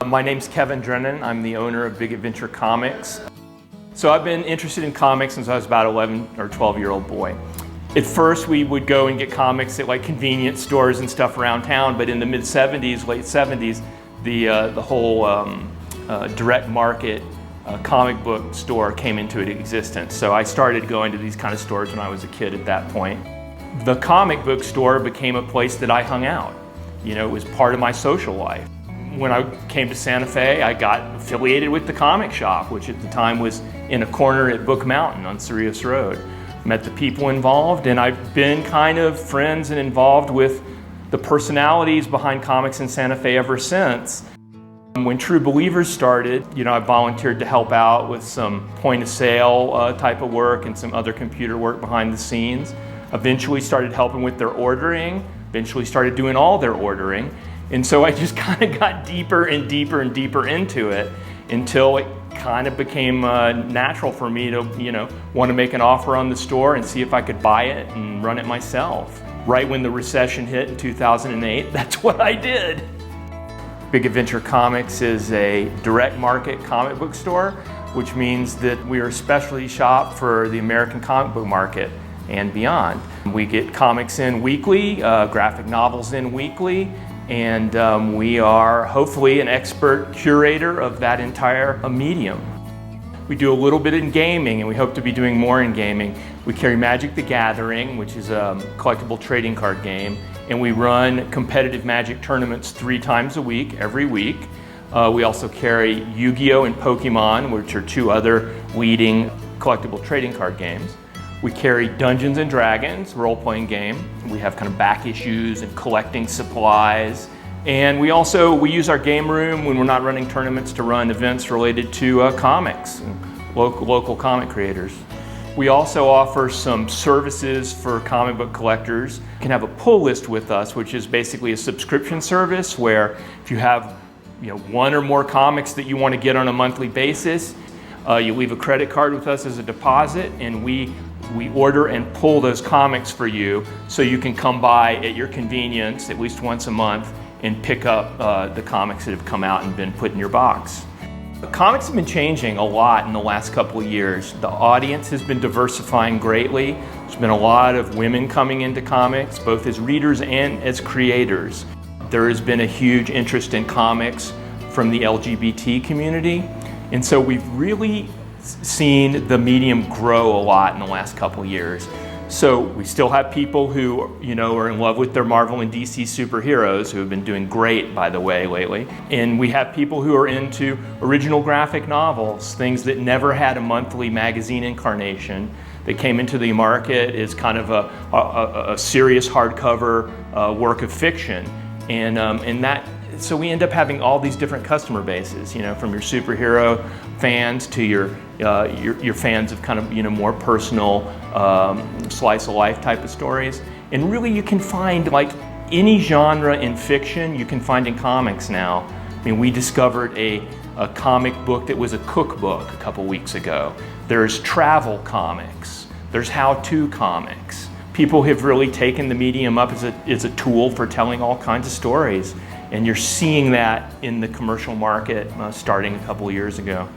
My name's Kevin Drennan. I'm the owner of Big Adventure Comics. So I've been interested in comics since I was about 11 or 12-year-old boy. At first we would go and get comics at like convenience stores and stuff around town, but in the mid-70s, late 70s, the whole direct market comic book store came into existence. So I started going to these kind of stores when I was a kid at that point. The comic book store became a place that I hung out. You know, it was part of my social life. When I came to Santa Fe, I got affiliated with the comic shop, which at the time was in a corner at Book Mountain on Cerritos Road. Met the people involved, and I've been kind of friends and involved with the personalities behind comics in Santa Fe ever since. When True Believers started, you know, I volunteered to help out with some point of sale type of work and some other computer work behind the scenes. Eventually started helping with their ordering, eventually started doing all their ordering. And so I just kind of got deeper and deeper and deeper into it until it kind of became natural for me to, you know, want to make an offer on the store and see if I could buy it and run it myself. Right when the recession hit in 2008, that's what I did. Big Adventure Comics is a direct market comic book store, which means that we are a specialty shop for the American comic book market and beyond. We get comics in weekly, graphic novels in weekly, and we are hopefully an expert curator of that entire medium. We do a little bit in gaming, and we hope to be doing more in gaming. We carry Magic the Gathering, which is a collectible trading card game, and we run competitive Magic tournaments 3 times a week, every week. We also carry Yu-Gi-Oh! And Pokemon, which are 2 other leading collectible trading card games. We carry Dungeons & Dragons, role-playing game. We have kind of back issues and collecting supplies. And we use our game room when we're not running tournaments to run events related to comics and local comic creators. We also offer some services for comic book collectors. You can have a pull list with us, which is basically a subscription service where if you have 1 or more comics that you want to get on a monthly basis, you leave a credit card with us as a deposit, and we order and pull those comics for you so you can come by at your convenience at least once a month and pick up the comics that have come out and been put in your box. Comics have been changing a lot in the last couple of years. The audience has been diversifying greatly. There's been a lot of women coming into comics, both as readers and as creators. There has been a huge interest in comics from the LGBT community, and so we've really seen the medium grow a lot in the last couple of years. So we still have people who are in love with their Marvel and DC superheroes, who have been doing great, by the way, lately. And we have people who are into original graphic novels, things that never had a monthly magazine incarnation. They came into the market as kind of a serious hardcover work of fiction. So we end up having all these different customer bases, from your superhero fans to your fans of kind of more personal slice of life type of stories. And really, you can find like any genre in fiction you can find in comics now. I mean, we discovered a comic book that was a cookbook a couple weeks ago. There's travel comics. There's how-to comics. People have really taken the medium up as a tool for telling all kinds of stories. And you're seeing that in the commercial market starting a couple of years ago.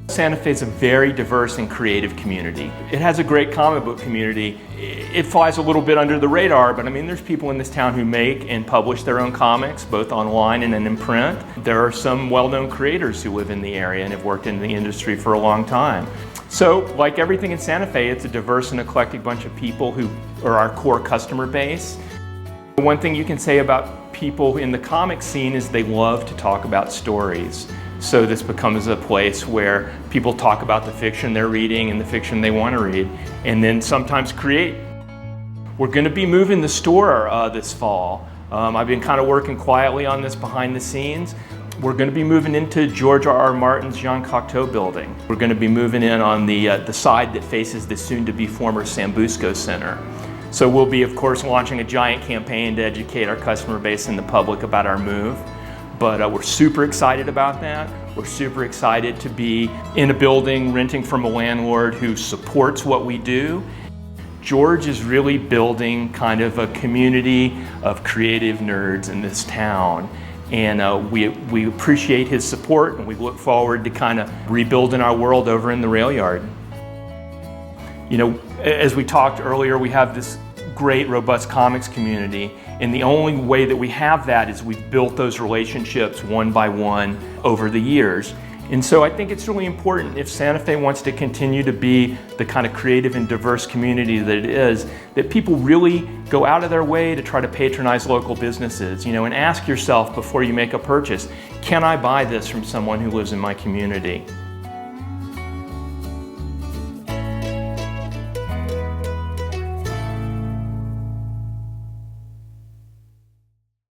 Santa Fe is a very diverse and creative community. It has a great comic book community. It flies a little bit under the radar, but I mean, there's people in this town who make and publish their own comics, both online and in print. There are some well-known creators who live in the area and have worked in the industry for a long time. So, like everything in Santa Fe, it's a diverse and eclectic bunch of people who are our core customer base. One thing you can say about people in the comic scene is they love to talk about stories. So this becomes a place where people talk about the fiction they're reading and the fiction they want to read, and then sometimes create. We're going to be moving the store this fall. I've been kind of working quietly on this behind the scenes. We're going to be moving into George R.R. Martin's Jean Cocteau building. We're going to be moving in on the side that faces the soon-to-be former Sambusco Center. So we'll be, of course, launching a giant campaign to educate our customer base and the public about our move. But we're super excited about that. We're super excited to be in a building renting from a landlord who supports what we do. George is really building kind of a community of creative nerds in this town. And we appreciate his support, and we look forward to kind of rebuilding our world over in the rail yard. You know, as we talked earlier, we have this great, robust comics community, and the only way that we have that is we've built those relationships one by one over the years. And so I think it's really important, if Santa Fe wants to continue to be the kind of creative and diverse community that it is, that people really go out of their way to try to patronize local businesses, you know, and ask yourself before you make a purchase, can I buy this from someone who lives in my community?